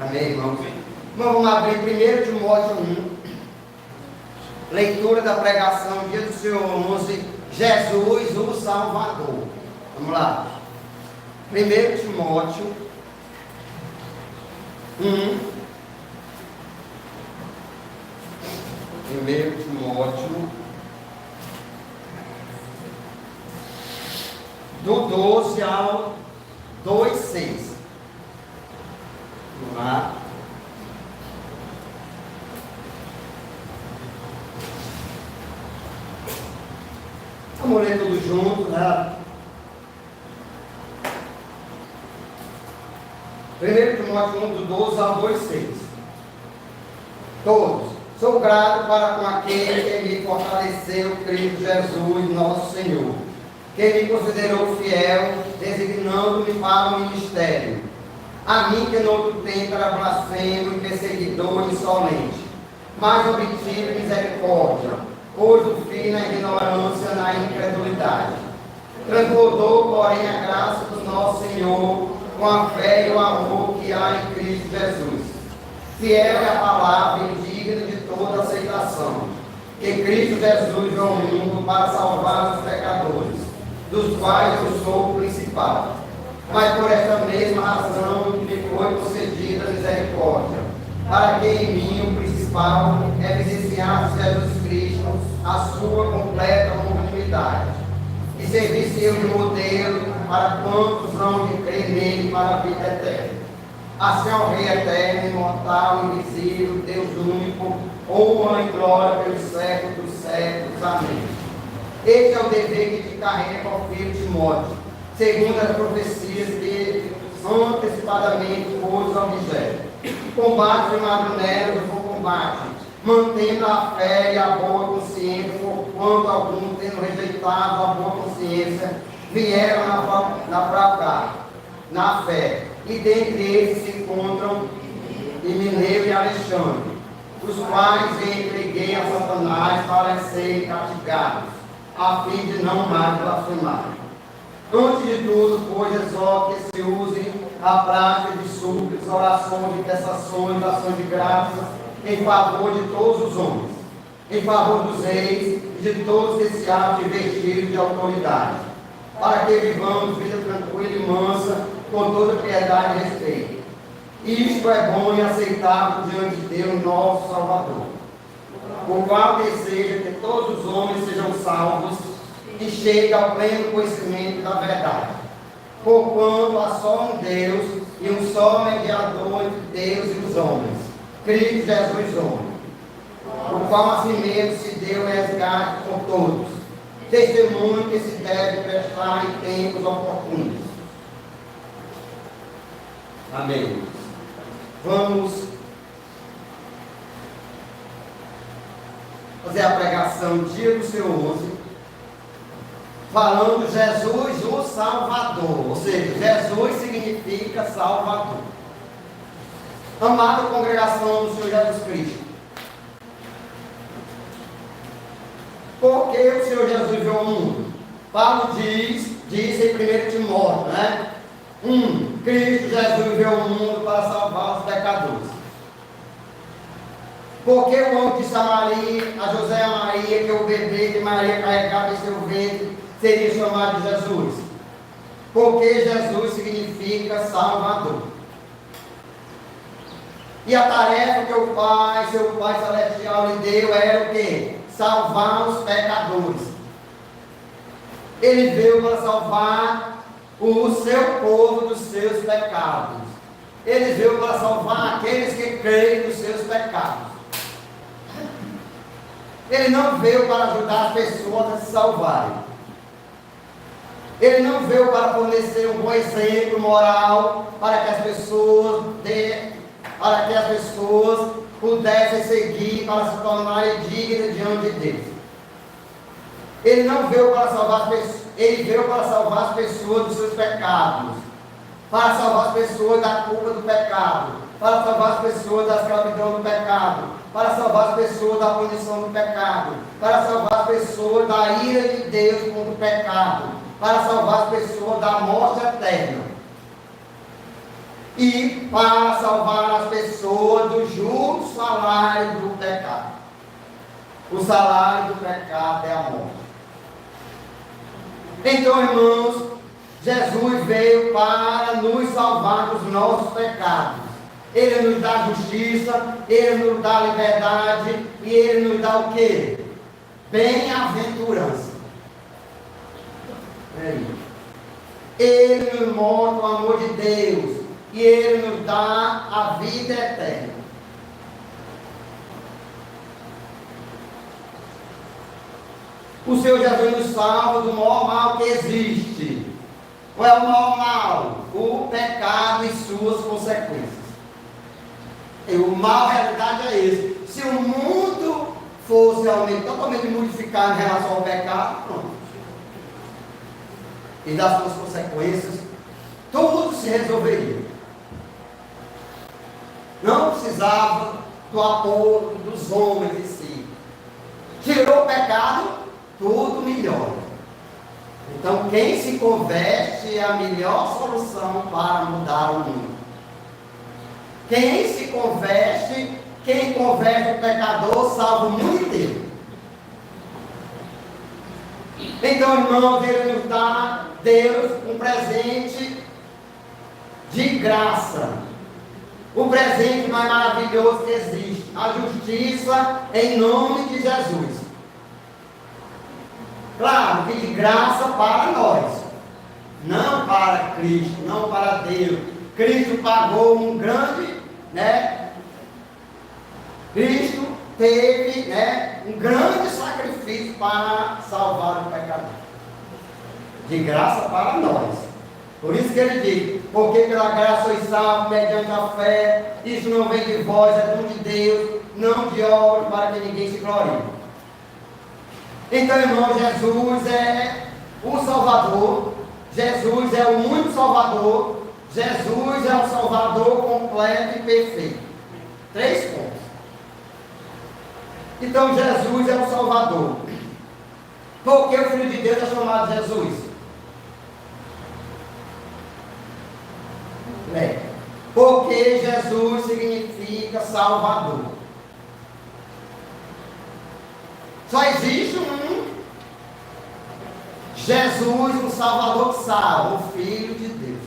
Amém, irmãos? Então vamos abrir 1 Timóteo 1. Leitura da pregação, dia do Senhor 11. Jesus, o Salvador. Vamos lá. 1 Timóteo 1. 1 Timóteo do 12 ao 2,6. Vamos lá. Vamos ler tudo junto, né? 1 Timóteo 1, do 12 ao 2,6. Todos. Sou grato para com aquele que me fortaleceu, Cristo Jesus, nosso Senhor, que me considerou fiel, designando-me para o ministério. A mim que no outro tempo era blasfemo, perseguidor e insolente, mas obtive misericórdia, pôs o fim na ignorância, na incredulidade. Transbordou, porém, a graça do nosso Senhor, com a fé e o amor que há em Cristo Jesus. Fiel é a palavra e digna de toda aceitação, que Cristo Jesus veio ao mundo para salvar os pecadores, dos quais eu sou o principal. Mas por esta mesma razão me foi concedida a misericórdia, para que em mim o principal evidenciasse Jesus Cristo, a sua completa longanimidade, e servisse eu de modelo para quantos não creem nele para a vida eterna. Assim ao Rei eterno, imortal, invisível, Deus único, honra e glória pelos séculos dos séculos. Amém. Este é o dever que te carrega ao filho Timóteo, segundo as profecias que antecipadamente pôs ao objeto. Combate o magnânimo do combate, mantendo a fé e a boa consciência, porquanto alguns, tendo rejeitado a boa consciência, vieram naufragar na fé. E dentre eles se encontram Himeneu e Alexandre, os quais entreguei a Satanás para serem castigados, a fim de não mais blasfemar. Antes de tudo, pois, exorto que se use a prática de súplicas, orações, intercessões, ações de graças, em favor de todos os homens, em favor dos reis e de todos que se acham investidos de autoridade, para que vivamos vida tranquila e mansa, com toda piedade e respeito. Isto é bom e aceitável diante de Deus, nosso Salvador, o qual deseja que todos os homens sejam salvos e cheguem ao pleno conhecimento da verdade. Porquanto há só um Deus e um só mediador entre Deus e os homens, Cristo Jesus homem, o qual assim mesmo se deu resgate por todos, testemunho que se deve prestar em tempos oportunos. Amém. Vamos fazer a pregação dia do Senhor 11, falando Jesus o Salvador, ou seja, Jesus significa Salvador. Amada congregação do Senhor Jesus Cristo, por que o Senhor Jesus veio ao mundo? Paulo diz em 1 Timóteo, né? Cristo Jesus veio ao mundo para salvar os pecadores. Porque o anjo disse a Maria, a José e a Maria, que o bebê que Maria carregava em seu ventre seria chamado de Jesus? Porque Jesus significa Salvador. E a tarefa que o Pai, seu Pai Celestial, lhe deu era o quê? Salvar os pecadores. Ele veio para salvar o seu povo dos seus pecados. Ele veio para salvar aqueles que creem nos seus pecados. Ele não veio para ajudar as pessoas a se salvarem. Ele não veio para fornecer um bom exemplo moral para que as pessoas pudessem seguir, para se tornarem dignas diante de Deus. Ele não veio para salvar as pessoas. Ele veio para salvar as pessoas dos seus pecados, para salvar as pessoas da culpa do pecado, para salvar as pessoas da escravidão do pecado, para salvar as pessoas da punição do pecado, para salvar as pessoas da ira de Deus contra o pecado, para salvar as pessoas da morte eterna. e para salvar as pessoas do justo salário do pecado. O salário do pecado é a morte. Então, irmãos, Jesus veio para nos salvar dos nossos pecados. Ele nos dá justiça, Ele nos dá liberdade e Ele nos dá o quê? Bem-aventurança. Ele nos mostra o amor de Deus e Ele nos dá a vida eterna. O Senhor Jesus nos salva do maior mal que existe. Qual é o maior mal? O pecado e suas consequências. E o mal, a realidade é esse. Se o mundo fosse realmente totalmente modificado em relação ao pecado, pronto. E das suas consequências, tudo se resolveria. Não precisava do apoio dos homens em si. Tirou o pecado, tudo melhora. Então, quem se converte é a melhor solução para mudar o mundo. Quem se converte, quem converte o pecador, salva o mundo inteiro. Então, irmãos, Ele nos dá, Deus, um presente de graça. O presente mais maravilhoso que existe. A justiça em nome de Jesus. Claro que de graça para nós. Não para Cristo, não para Deus. Cristo pagou um grande, Cristo teve, um grande sacrifício para salvar o pecador. De graça para nós. Por isso que ele diz, porque pela graça sois salvos mediante a fé, isso não vem de vós, é dom de Deus, não de obras, para que ninguém se glorie. Então, irmão, Jesus é o Salvador, Jesus é o único Salvador, Jesus é um Salvador completo e perfeito. 3 pontos. Então, Jesus é o Salvador. Por que o Filho de Deus é chamado Jesus? Porque Jesus significa Salvador. Só existe um Jesus, um Salvador que salva, o Filho de Deus.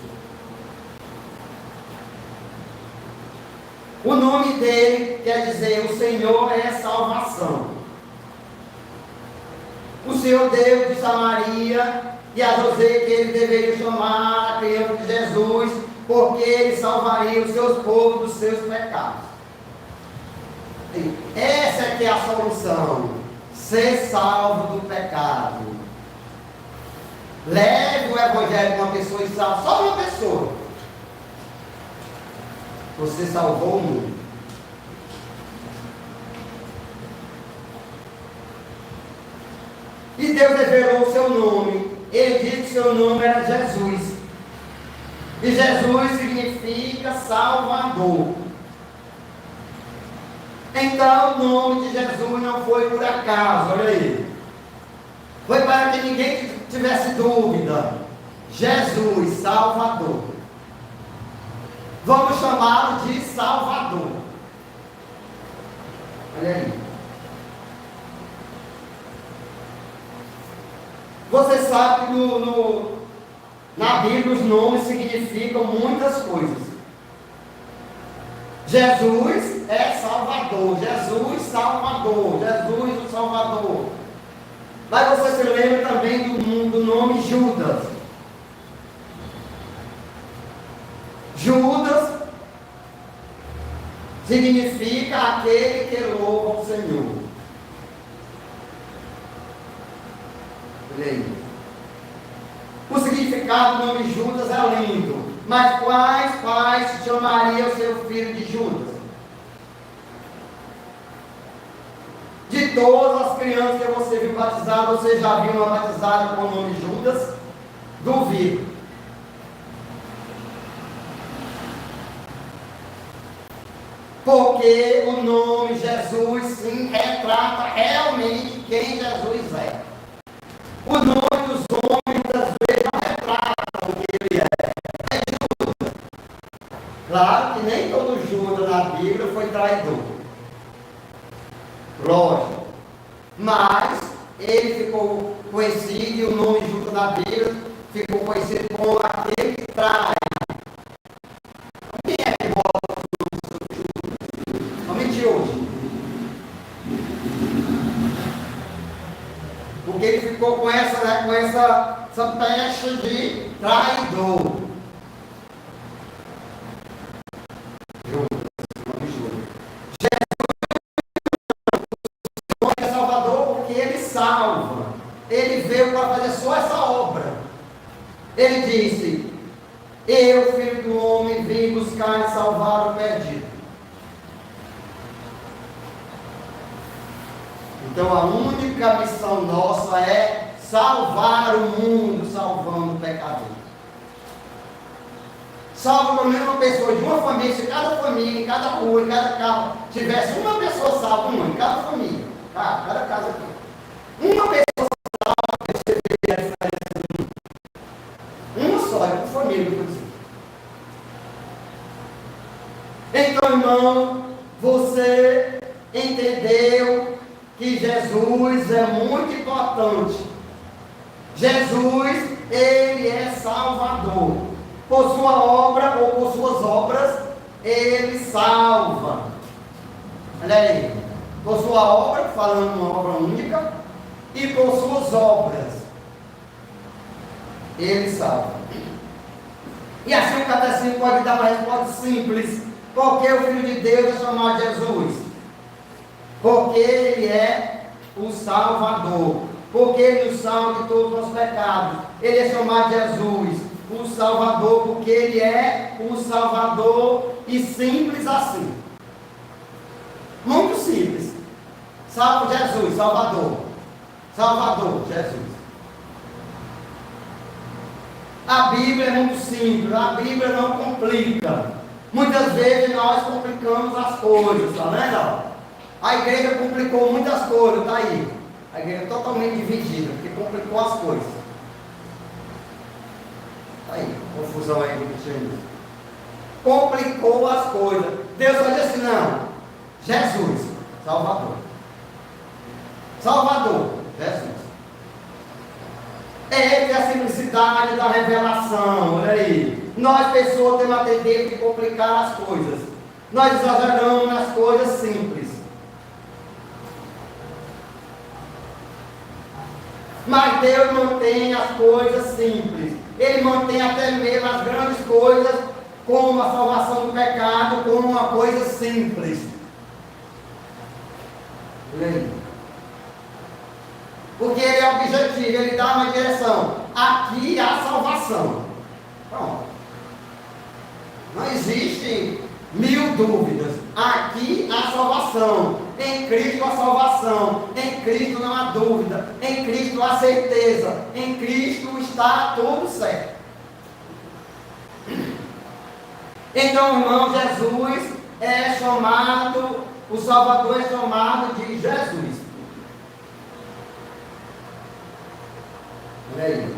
O nome dele quer dizer, o Senhor é salvação. O Senhor Deus disse a Maria e a José que ele deveria chamar a criança de Jesus, porque ele salvaria os seus povos dos seus pecados. Essa é que é a solução. Ser salvo do pecado. Leve o Evangelho para uma pessoa e salve só uma pessoa. Você salvou o mundo. E Deus revelou o seu nome. Ele disse que seu nome era Jesus. E Jesus significa Salvador. Então o nome de Jesus não foi por acaso, olha aí. Foi para que ninguém tivesse dúvida. Jesus, Salvador. Vamos chamá-lo de Salvador. Olha aí. Você sabe que na Bíblia os nomes significam muitas coisas. Jesus é Salvador, Jesus Salvador, Jesus o Salvador. Mas você se lembra também do nome Judas. Judas significa aquele que louva o Senhor. Olha aí. O significado do nome Judas é lindo. Mas quais pais chamariam o seu filho de Judas? De todas as crianças que você viu batizadas, você já viu uma batizada com o nome Judas? Duvido. Porque o nome Jesus sim retrata realmente quem Jesus é. O nome dos homens muitas vezes não retrata o que ele é. É Judas. todo Judas na Bíblia foi traidor. Lógico. Mas ele ficou conhecido, e o nome Judas na Bíblia ficou conhecido como aquele que trai. Quem é que bota o Judas? Somente hoje. Porque ele ficou com essa pecha de traidor. Salva. Ele veio para fazer só essa obra. Ele disse: eu, filho do homem, vim buscar e salvar o perdido. Então a única missão nossa é salvar o mundo, salvando o pecador. Salva pelo menos uma pessoa de uma família. Se cada família, em cada rua, em cada carro tivesse uma pessoa salva, uma em cada família, cada casa aqui. Uma pessoa salva, você vê a diferença. Uma só, é por família, por exemplo. Então, irmão, você entendeu que Jesus é muito importante. Jesus, ele é Salvador. Por sua obra ou por suas obras, ele salva. Olha aí. Por sua obra, falando uma obra única, e por suas obras, ele salva. E assim o catecismo pode dar uma resposta simples. Por que o Filho de Deus é chamado Jesus? Porque ele é o Salvador. Porque ele nos salva de todos os nossos pecados. Ele é chamado Jesus, o Salvador, porque ele é o Salvador, e simples assim. Muito simples. Salve Jesus, Salvador. Salvador, Jesus. A Bíblia é muito simples, a Bíblia não complica. Muitas vezes nós complicamos as coisas, tá vendo? A igreja complicou muitas coisas, tá aí. A igreja é totalmente dividida, porque complicou as coisas. Tá aí, confusão aí do cristianismo. Complicou as coisas. Deus vai dizer assim, não. Jesus, Salvador. Salvador, Jesus. É ele a simplicidade da revelação, olha aí. Nós, pessoas, temos a tendência de complicar as coisas. Nós exageramos nas coisas simples. Mas Deus mantém as coisas simples. Ele mantém até mesmo as grandes coisas, como a salvação do pecado, como uma coisa simples. Olha aí. Porque ele é objetivo, ele dá uma direção. Aqui há salvação. Pronto. Não existe mil dúvidas. Aqui há salvação. Em Cristo há salvação. Em Cristo não há dúvida. Em Cristo há certeza. Em Cristo está tudo certo. Então, irmão, Jesus é chamado, o Salvador é chamado de Jesus. Olha aí.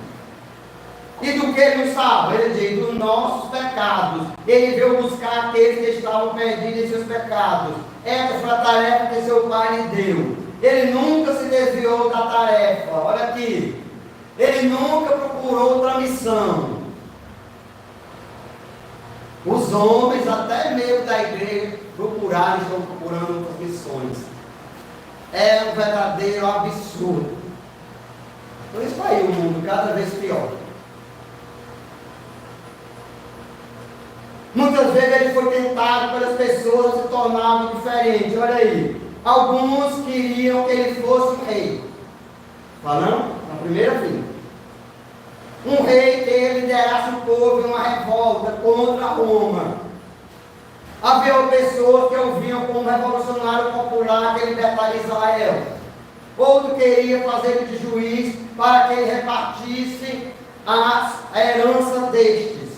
E do que ele nos salva? Ele diz, dos nossos pecados. Ele veio buscar aqueles que estavam perdidos em seus pecados. Essa foi a tarefa que seu pai lhe deu. Ele nunca se desviou da tarefa. Olha aqui. Ele nunca procurou outra missão. Os homens, até mesmo da igreja, estão procurando outras missões. É um verdadeiro absurdo. Por isso aí o mundo cada vez pior. Muitas vezes ele foi tentado pelas pessoas a se tornar diferente. Olha aí. Alguns queriam que ele fosse um rei. Falando? Na primeira fila. Um rei que ele liderasse o povo em uma revolta contra Roma. Havia pessoas que o viam como um revolucionário popular que libertaria Israel. Outro queria fazer ele de juiz para que ele repartisse a herança destes.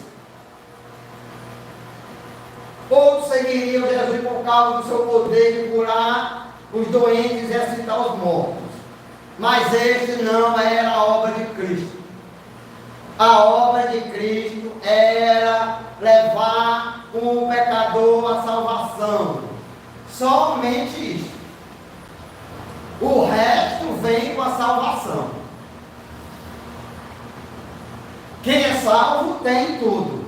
Outros seguiriam Jesus por causa do seu poder de curar os doentes e ressuscitar os mortos. Mas este não era a obra de Cristo. A obra de Cristo era levar o pecador a salvação. Somente isso. O resto vem com a salvação. Quem é salvo tem tudo.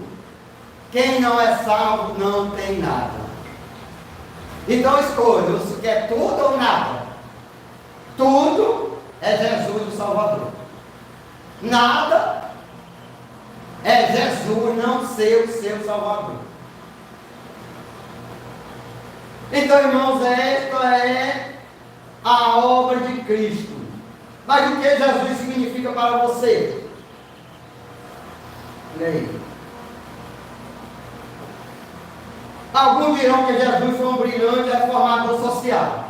Quem não é salvo não tem nada. Então escolha, você quer tudo ou nada? Tudo é Jesus o Salvador. Nada é Jesus não ser o seu Salvador. Então, irmãos, esta é a obra de Cristo. Mas o que Jesus significa para você? Olha aí. Alguns dirão que Jesus foi um brilhante reformador social.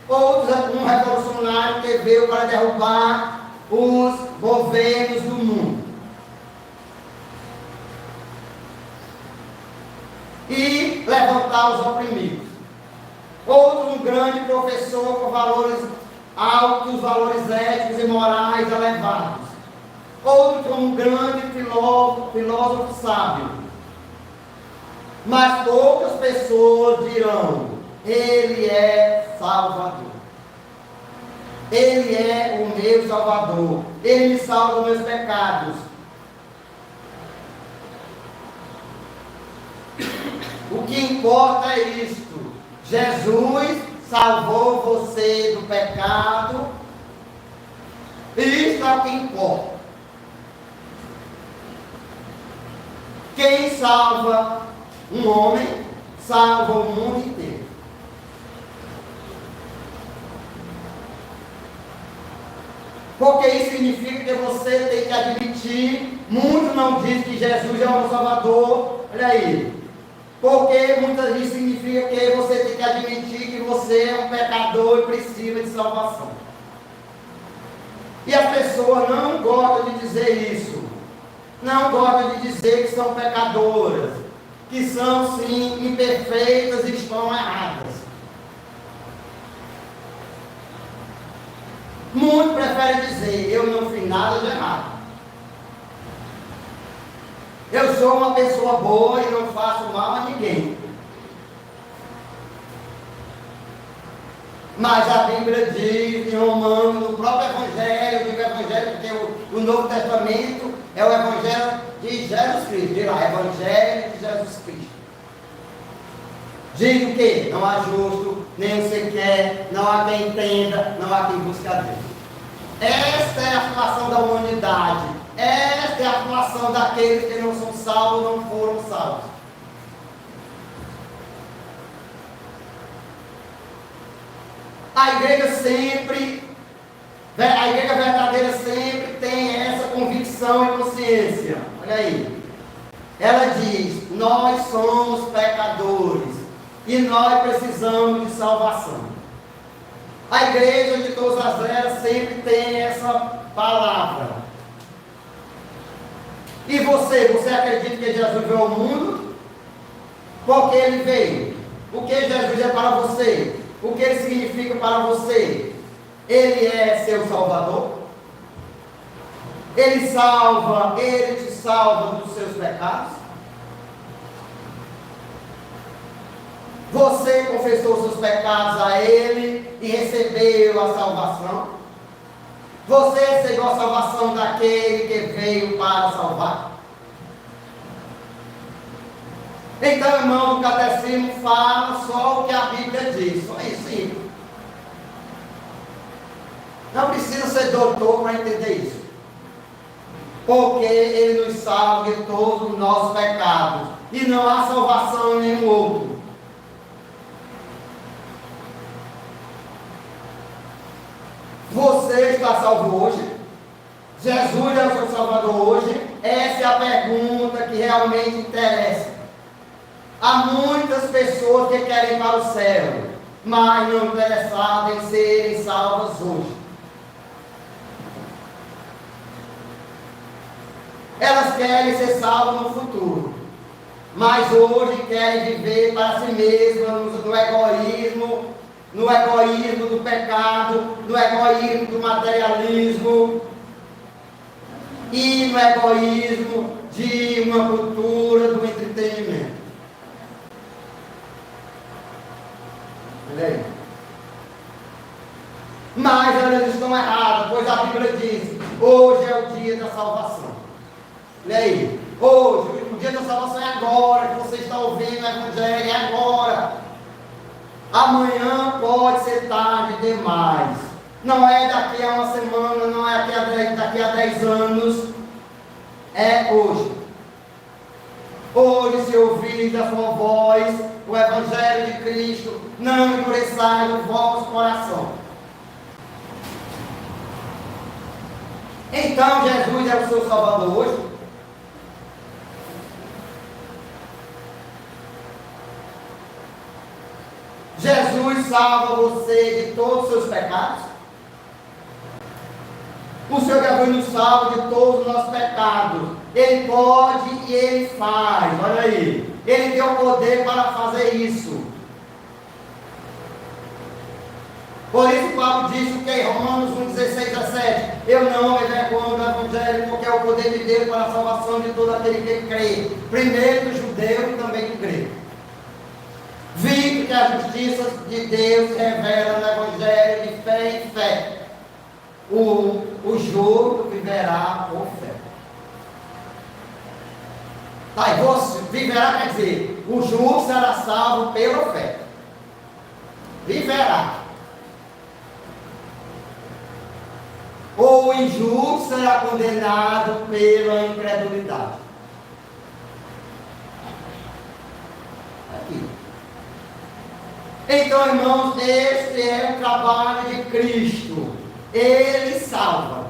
Outros um revolucionário que veio para derrubar os governos do mundo. E levantar os oprimidos. Outros um grande professor com valores altos, valores éticos e morais elevados. Outros um grande filósofo sábio. Mas poucas pessoas dirão, Ele é Salvador. Ele é o meu Salvador. Ele me salva dos meus pecados. O que importa é isto. Jesus salvou você do pecado. Isto é o que importa. Quem salva um homem, salva o mundo inteiro. Porque isso significa que você tem que admitir, muitos não dizem que Jesus é o Salvador, olha aí. Porque muitas vezes significa que você tem que admitir que você é um pecador e precisa de salvação. E as pessoas não gostam de dizer isso. Não gostam de dizer que são pecadoras, que são sim imperfeitas e estão erradas. Muitos preferem dizer, eu não fiz nada de errado. Eu sou uma pessoa boa e não faço mal a ninguém. Mas a Bíblia diz em Romanos, no próprio Evangelho, digo Evangelho porque o Novo Testamento é o Evangelho de Jesus Cristo. Diz lá, Evangelho de Jesus Cristo. Diz o quê? Não há justo, nem sequer, não há quem entenda, não há quem busque a Deus. Esta é a situação da humanidade. Esta é a situação daqueles que não são salvos, não foram salvos. A igreja verdadeira sempre tem essa convicção e consciência. Olha aí. Ela diz, nós somos pecadores e nós precisamos de salvação. A igreja de todas as eras sempre tem essa palavra. E você acredita que Jesus veio ao mundo? Porque Ele veio. O que Jesus é para você? O que Ele significa para você? Ele é seu Salvador? Ele te salva dos seus pecados? Você confessou seus pecados a Ele e recebeu a salvação? Você recebeu a salvação daquele que veio para salvar? Então, irmão, o catecismo fala só o que a Bíblia diz. Só isso, sim. Não precisa ser doutor para entender isso. Porque Ele nos salva de todos os nossos pecados. E não há salvação em nenhum outro. Você está salvo hoje? Jesus é o seu Salvador hoje? Essa é a pergunta que realmente interessa. Há muitas pessoas que querem ir para o céu, mas não interessadas em serem salvas hoje. Elas querem ser salvas no futuro, mas hoje querem viver para si mesmas no egoísmo do pecado, no egoísmo do materialismo e no egoísmo de uma cultura do entretenimento. Olha aí. Mas elas estão erradas, pois a Bíblia diz: hoje é o dia da salvação. Olha aí. Hoje, o dia da salvação é agora, que você está ouvindo o Evangelho, é agora. Amanhã pode ser tarde demais. Não é daqui a uma semana, não é daqui a 10 anos. É hoje. Hoje, se ouvir da sua voz o Evangelho de Cristo, não endureçai o vosso coração. Então, Jesus é o seu Salvador hoje? Jesus salva você de todos os seus pecados? O Senhor Jesus nos salva de todos os nossos pecados. Ele pode e Ele faz. Olha aí. Ele tem o poder para fazer isso. Por isso Paulo disse o que em Romanos 1,16, 17: eu não me vergonho do Evangelho, porque é o poder de Deus para a salvação de todo aquele que crê. Primeiro do judeu e também do grego. Visto que a justiça de Deus se revela no Evangelho de fé em fé. O justo viverá por fé. Tá, e você viverá quer dizer, o justo será salvo pela fé. Viverá. Ou o injusto será condenado pela incredulidade. Aqui. Então, irmãos, este é o trabalho de Cristo. Ele salva.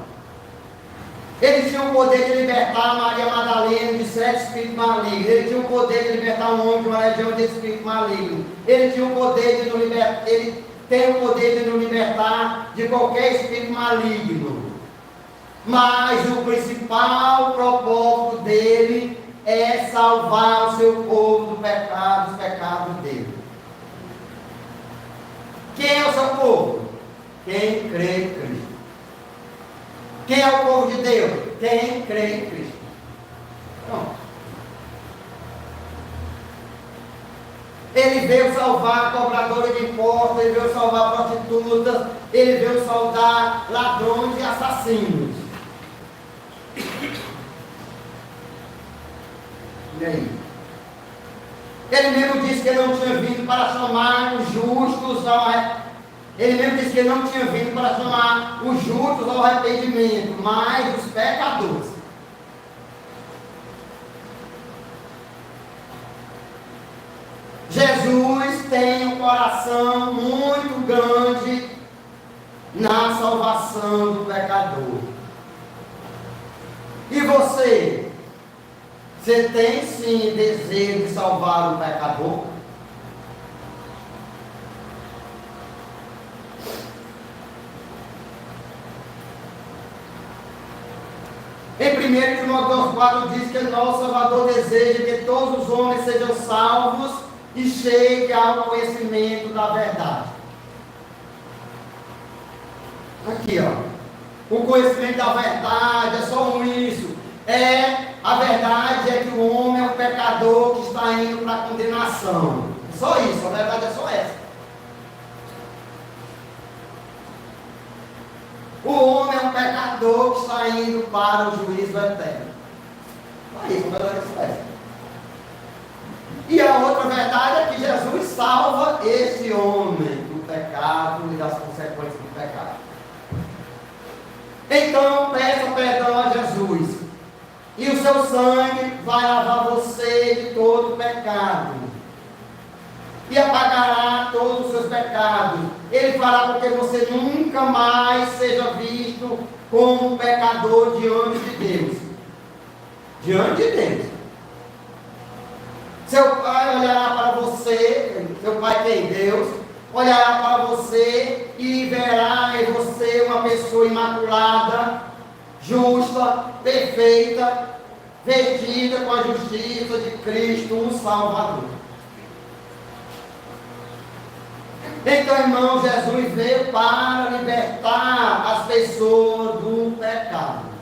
Ele tinha o poder de libertar Maria Madalena de 7 espíritos malignos. Ele tinha o poder de libertar um homem de uma legião de espíritos malignos. Ele tinha o poder de nos libertar. Ele tem o poder de nos libertar de qualquer espírito maligno. Mas o principal propósito dele é salvar o seu povo do pecado, dos pecados dele. Quem é o seu povo? Quem crê em Cristo. Quem é o povo de Deus? Quem crê em Cristo. Pronto. Ele veio salvar cobradores de impostos, ele veio salvar prostitutas, ele veio salvar ladrões e assassinos. E aí? Ele mesmo disse que não tinha vindo para chamar os justos ao Ele mesmo disse que não tinha vindo para chamar os justos ao arrependimento, mas os pecadores. Jesus tem um coração muito grande na salvação do pecador. E você? Você tem sim desejo de salvar o pecador? Em 1 Timóteo 4 diz que nosso Salvador deseja que todos os homens sejam salvos e cheguem ao conhecimento da verdade. Aqui, ó. O conhecimento da verdade é só isso. A verdade é que o homem é um pecador que está indo para a condenação. Só isso, a verdade é só essa. O homem é um pecador que está indo para o juízo eterno. Só isso, a verdade é só essa. E a outra verdade é que Jesus salva esse homem do pecado e das consequências do pecado. Então, peça perdão a Jesus. E o seu sangue vai lavar você de todo pecado. E apagará todos os seus pecados. Ele fará com que você nunca mais seja visto como um pecador diante de Deus. Diante de Deus. Seu pai olhará para você, seu pai que é Deus, olhará para você e verá em você uma pessoa imaculada, justa, perfeita, vestida com a justiça de Cristo, um Salvador. Então, irmão, Jesus veio para libertar as pessoas do pecado.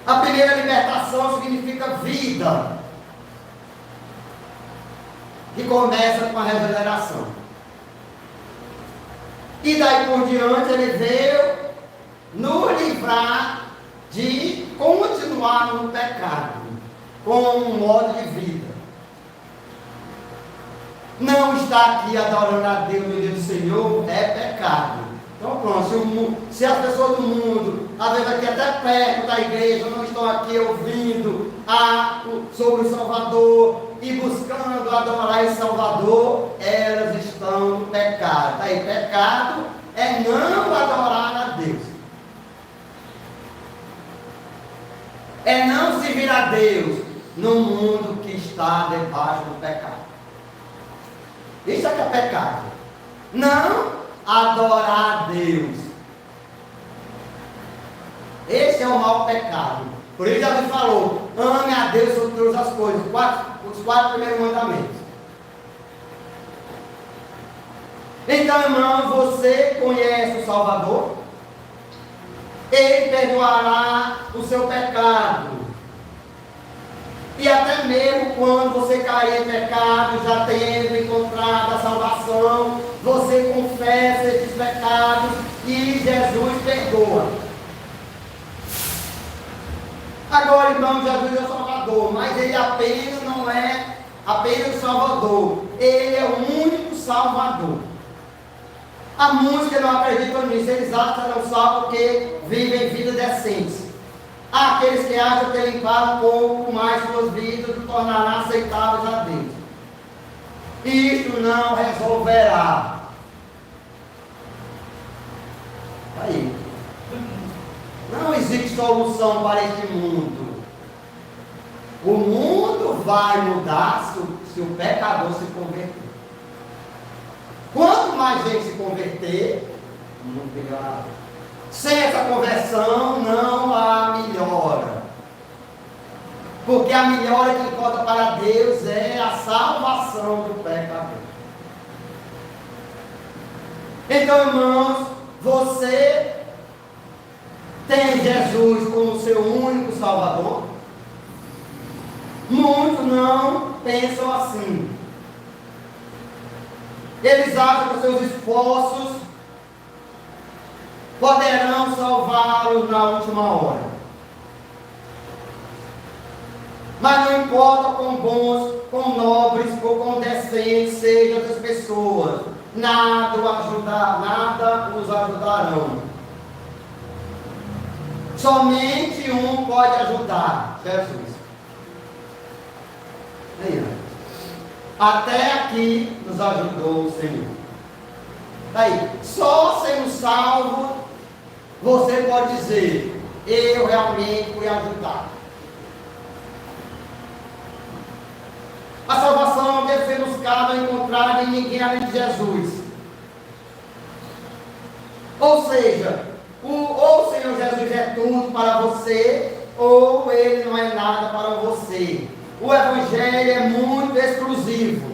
A primeira libertação significa vida. que começa com a regeneração. E daí por diante ele veio nos livrar de continuar no pecado, como um modo de vida. Não estar aqui adorando a Deus no dia do Senhor é pecado. Então pronto, se as pessoas do mundo, às vezes aqui até perto da igreja, não estão aqui ouvindo sobre o Salvador e buscando adorar esse Salvador, elas estão no pecado. Tá aí, pecado é não adorar a Deus. É não servir a Deus no mundo que está debaixo do pecado. Isso é que é pecado. Não adorar a Deus. Esse é o mau pecado. Por isso Jesus falou: ame a Deus sobre todas as coisas. Os 4 primeiros mandamentos. Então, irmão, você conhece o Salvador? Ele perdoará o seu pecado. E até mesmo quando você cair em pecado, já tendo encontrado a salvação, você confessa esses pecados e Jesus perdoa. Agora, irmão, Jesus é o Salvador, mas ele apenas não é apenas o Salvador. Ele é o único Salvador. Há muitos que não acreditam nisso, eles acham que serão salvos porque vivem vida decente. Há aqueles que acham que limpar um pouco mais suas vidas e tornará aceitáveis a Deus. Isto não resolverá. Aí. Não existe solução para este mundo. O mundo vai mudar se o pecador se converter. Quanto mais gente se converter, o mundo melhorará. Sem essa conversão não há melhora. Porque a melhora que importa para Deus é a salvação do pecador. Então, irmãos, você tem Jesus como seu único Salvador? Muitos não pensam assim. Eles acham que os seus esforços poderão salvá-los na última hora. Mas não importa quão bons, quão nobres ou quão decentes sejam essas pessoas, nada os ajudarão. Somente um pode ajudar: Jesus. Aí, até aqui nos ajudou o Senhor. Aí, só sendo salvo, você pode dizer: eu realmente fui ajudado. A salvação deve ser buscada ou encontrada em ninguém além de Jesus. Ou seja, ou o Senhor Jesus é tudo para você, ou Ele não é nada para você. O Evangelho é muito exclusivo.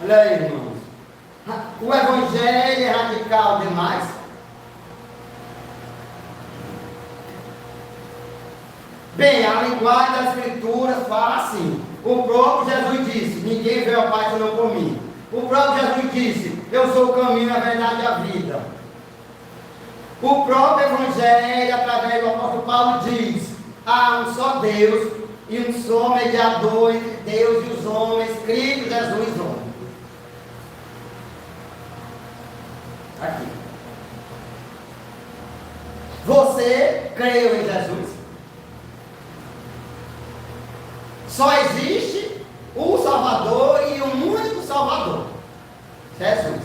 Olha aí, irmãos. O Evangelho é radical demais. Bem, a linguagem das Escrituras fala assim. O próprio Jesus disse: ninguém veio ao Pai senão por mim. O próprio Jesus disse: eu sou o caminho, a verdade e a vida. O próprio Evangelho, através do apóstolo Paulo, diz: há um só Deus e um só mediador entre Deus e os homens, Cristo Jesus, homem. Aqui. Você creu em Jesus? Só existe um Salvador e um único Salvador: Jesus.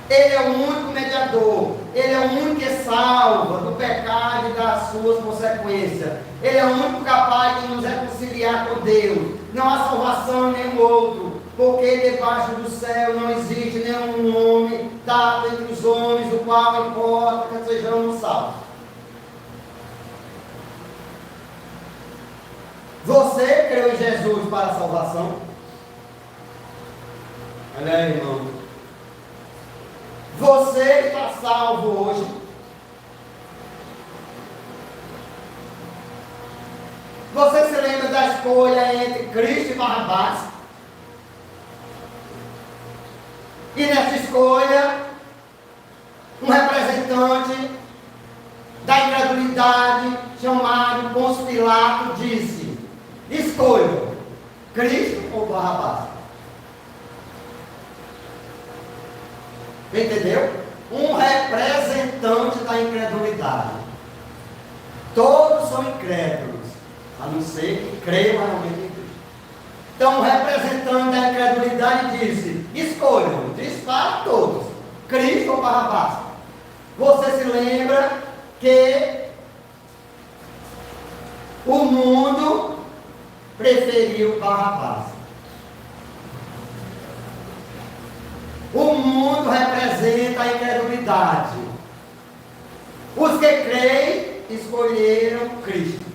Ele é o único mediador. Ele é o único que salva do pecado e das suas consequências. Ele é o único capaz de nos reconciliar com Deus. Não há salvação em nenhum outro, porque debaixo do céu não existe nenhum nome dado entre os homens, o qual importa que sejamos salvos. Você creu em Jesus para a salvação? Olha aí, irmão. Você está salvo hoje? Você se lembra escolha entre Cristo e Barrabás. E nessa escolha, um representante da incredulidade, chamado Pôncio Pilato, disse: escolha Cristo ou Barrabás. Entendeu? Um representante da incredulidade. Todos são incrédulos, a não ser que creiam realmente em Cristo. Então, um representante da incredulidade disse: escolham, diz para todos, Cristo ou Barrabás. Você se lembra que o mundo preferiu Barrabás. O mundo representa a incredulidade. Os que creem escolheram Cristo.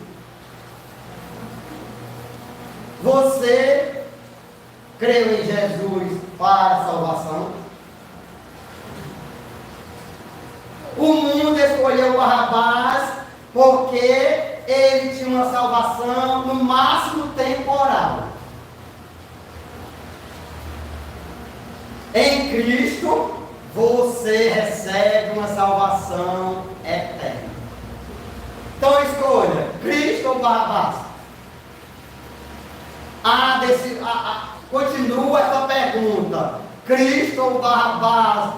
Você creu em Jesus para a salvação? O mundo escolheu Barrabás porque ele tinha uma salvação no máximo temporal. Em Cristo, você recebe uma salvação eterna. Então escolha, Cristo ou Barrabás? Continua essa pergunta. Cristo ou Barrabás?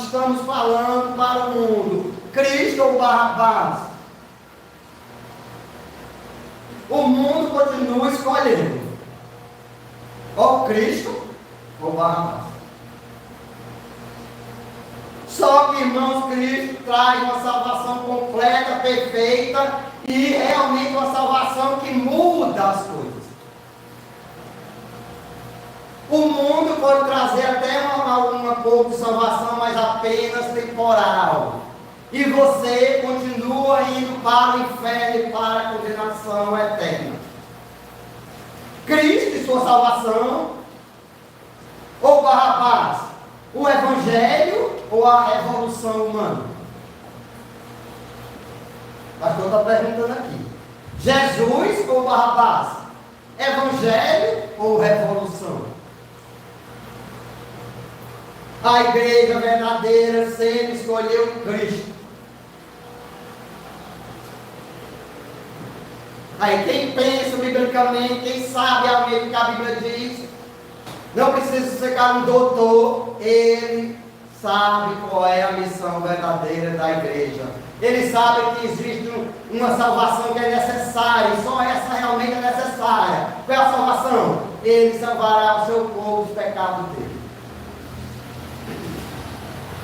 Estamos falando para o mundo. Cristo ou Barrabás? O mundo continua escolhendo. Ou Cristo ou Barrabás. Só que, irmãos, Cristo traz uma salvação completa, perfeita e realmente uma salvação que muda as coisas. O mundo pode trazer até uma pouco de salvação, mas apenas temporal. E você continua indo para o inferno e para a condenação eterna. Cristo e sua salvação, ou Barrabás? O Evangelho ou a revolução humana? O pastor está perguntando aqui. Jesus ou Barrabás? Evangelho ou revolução? A igreja verdadeira sempre escolheu Cristo. Aí quem pensa biblicamente, quem sabe realmente o que a Bíblia diz, não precisa ser um doutor, ele sabe qual é a missão verdadeira da igreja. Ele sabe que existe uma salvação que é necessária, e só essa realmente é necessária. Qual é a salvação? Ele salvará o seu povo dos pecados dele.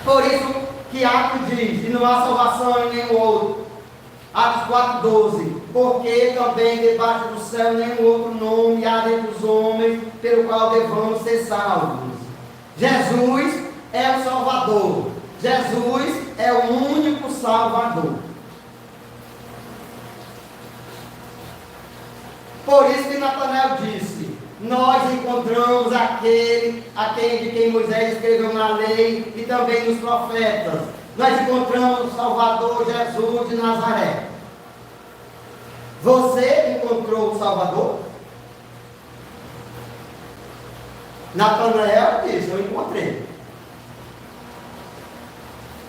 Por isso que Atos diz, e não há salvação em nenhum outro. Atos 4,12, porque também debaixo do céu nenhum outro nome há entre os homens, pelo qual devamos ser salvos. Jesus é o Salvador. Jesus é o único Salvador. Por isso que Natanael disse: nós encontramos aquele de quem Moisés escreveu na lei e também nos profetas. Nós encontramos o Salvador Jesus de Nazaré. Você encontrou o Salvador? Natanael disse: eu encontrei.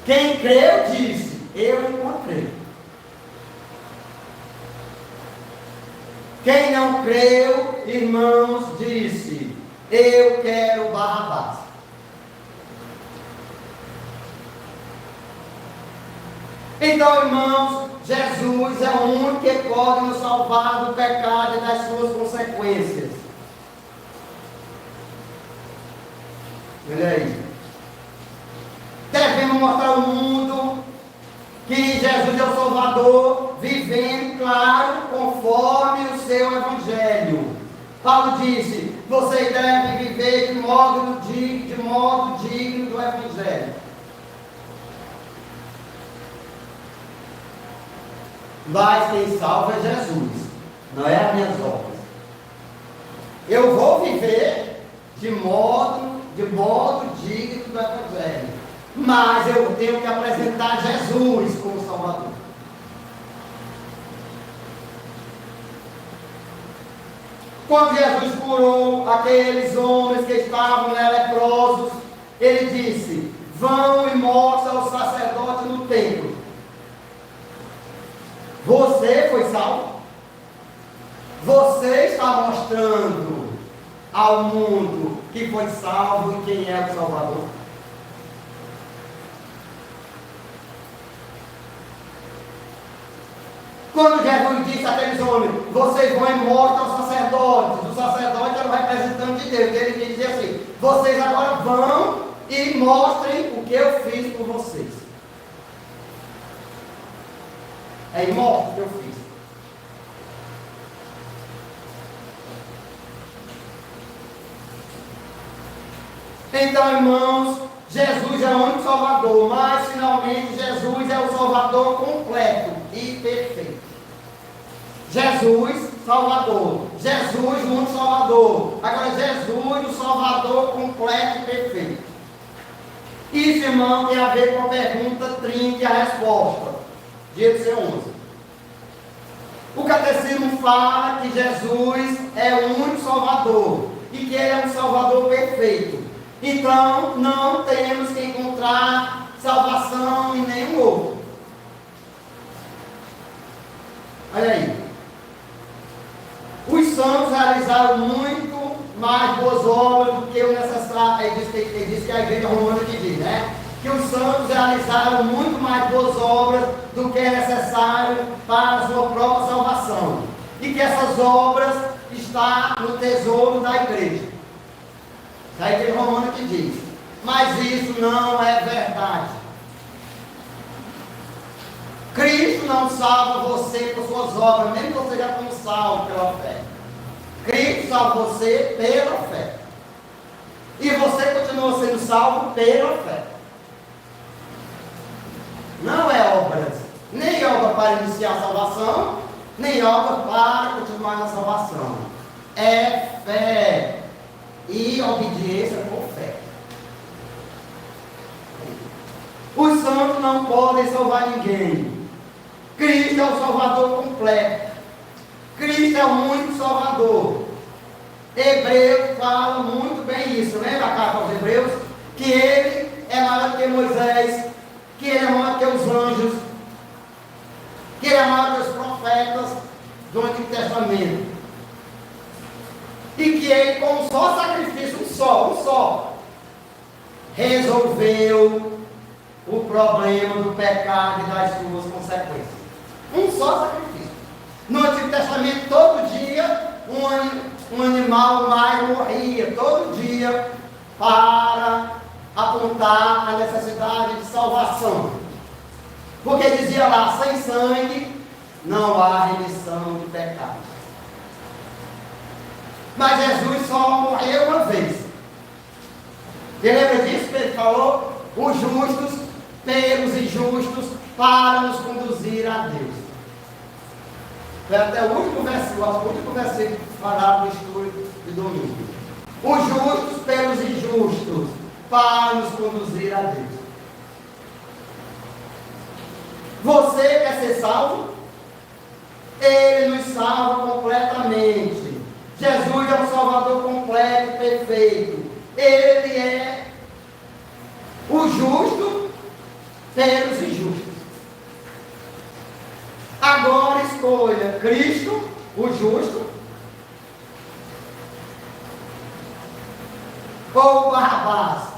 Quem creu disse: eu encontrei. Quem não creu, irmãos, disse: eu quero Barrabás. Então, irmãos, Jesus é o único que pode nos salvar do pecado e das suas consequências. Olha aí. Devemos mostrar ao mundo que Jesus é o Salvador, vivendo, claro, conforme o seu Evangelho. Paulo disse: vocês devem viver de modo digno do Evangelho. Mas quem salva é Jesus, não é as minhas obras. Eu vou viver de modo digno do Evangelho, mas eu tenho que apresentar Jesus como Salvador. Quando Jesus curou aqueles homens que estavam leprosos, ele disse: vão e mostrem ao sacerdote no templo. Você foi salvo? Você está mostrando ao mundo que foi salvo e quem é o Salvador? Quando Jesus disse àqueles homens: vocês vão e mostram aos sacerdotes. O sacerdote era o representante de Deus. Ele dizia assim: vocês agora vão e mostrem o que eu fiz por vocês. É mostra o que eu fiz. Então, irmãos, Jesus é o único Salvador, mas finalmente Jesus é o Salvador completo e perfeito. Jesus, Salvador. Jesus, o único Salvador. Agora, Jesus, o Salvador completo e perfeito. Isso, irmão, tem a ver com a pergunta 30 e a resposta. Dia de ser 11. O catecismo fala que Jesus é o único Salvador e que ele é um Salvador perfeito. Então, não temos que encontrar salvação em nenhum outro. Olha aí. Os santos realizaram muito mais boas obras do que o necessário. Ele diz que a igreja romana que diz, né? Que os santos realizaram muito mais boas obras do que é necessário para a sua própria salvação. E que essas obras estão no tesouro da igreja. Da igreja romana que diz. Mas isso não é verdade. Cristo não salva você por suas obras, mesmo que você já tenha salvo pela fé. Cristo salva você pela fé. E você continua sendo salvo pela fé. Não é obras, nem obra para iniciar a salvação, nem obra para continuar na salvação. É fé e obediência por fé. Os santos não podem salvar ninguém. Cristo é o Salvador completo. Cristo é o único Salvador. Hebreus fala muito bem isso. Lembra a carta aos Hebreus? Que ele é maior que Moisés, que ele é maior que os anjos, que ele é maior que os profetas do Antigo Testamento. E que ele, com um só sacrifício, um só, resolveu o problema do pecado e das suas consequências. Um só sacrifício. No Antigo Testamento, todo dia, um animal mais morria, todo dia, para apontar a necessidade de salvação. Porque dizia lá, sem sangue não há remissão de pecado. Mas Jesus só morreu uma vez. Você lembra disso que ele falou? Os justos pelos injustos para nos conduzir a Deus. Foi até o último versículo falado no estudo de domingo. Os justos pelos injustos para nos conduzir a Deus. Você quer ser salvo? Ele nos salva completamente. Jesus é o Salvador completo e perfeito. Ele é o justo pelos injustos. Agora escolha Cristo, o justo, ou Barrabás,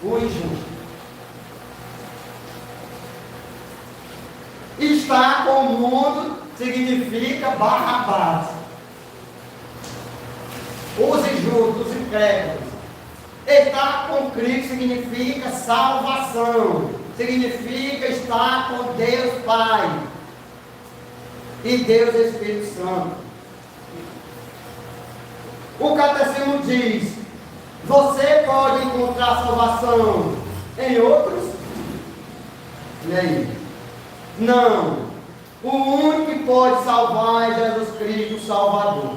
o injusto. Estar com o mundo significa Barrabás. Os injustos, os incrédulos. Estar com Cristo significa salvação. Significa estar com Deus Pai e Deus Espírito Santo. O catecismo diz: você pode encontrar salvação em outros? E aí? Não. O único que pode salvar é Jesus Cristo, o Salvador.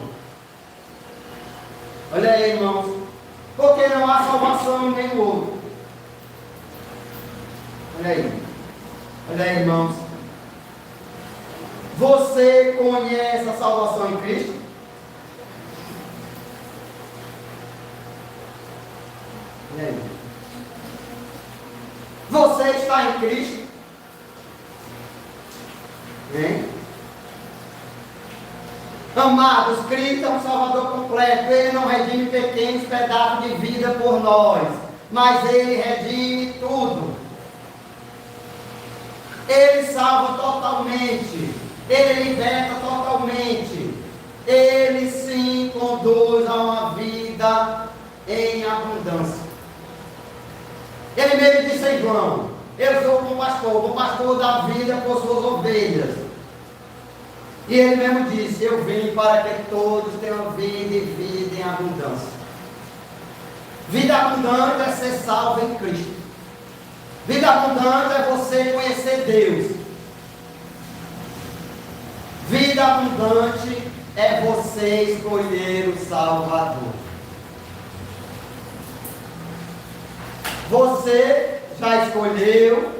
Olha aí, irmãos. Porque não há salvação em nenhum outro. Olha aí. Olha aí, irmãos. Você conhece a salvação em Cristo? Você está em Cristo? Hein? Amados, Cristo é um Salvador completo. Ele não redime pequenos pedaços de vida por nós, mas Ele redime tudo. Ele salva totalmente. Ele liberta totalmente. Ele sim conduz a uma vida em abundância. Ele mesmo disse em João: eu sou o pastor da vida por suas ovelhas. E ele mesmo disse: eu vim para que todos tenham vida e vida em abundância. Vida abundante é ser salvo em Cristo. Vida abundante é você conhecer Deus. Vida abundante é você escolher o Salvador. Você já escolheu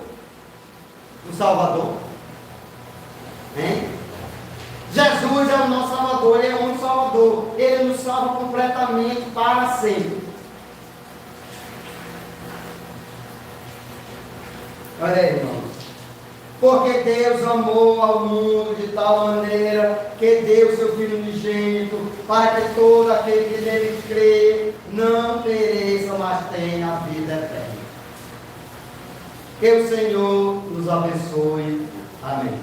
o Salvador? Hein? Jesus é o nosso Salvador, Ele é o único Salvador. Ele nos salva completamente para sempre. Olha aí, irmãos. Porque Deus amou ao mundo de tal maneira que deu seu Filho unigênito, para que todo aquele que nele crê não pereça, mas tenha a vida eterna. Que o Senhor nos abençoe. Amém.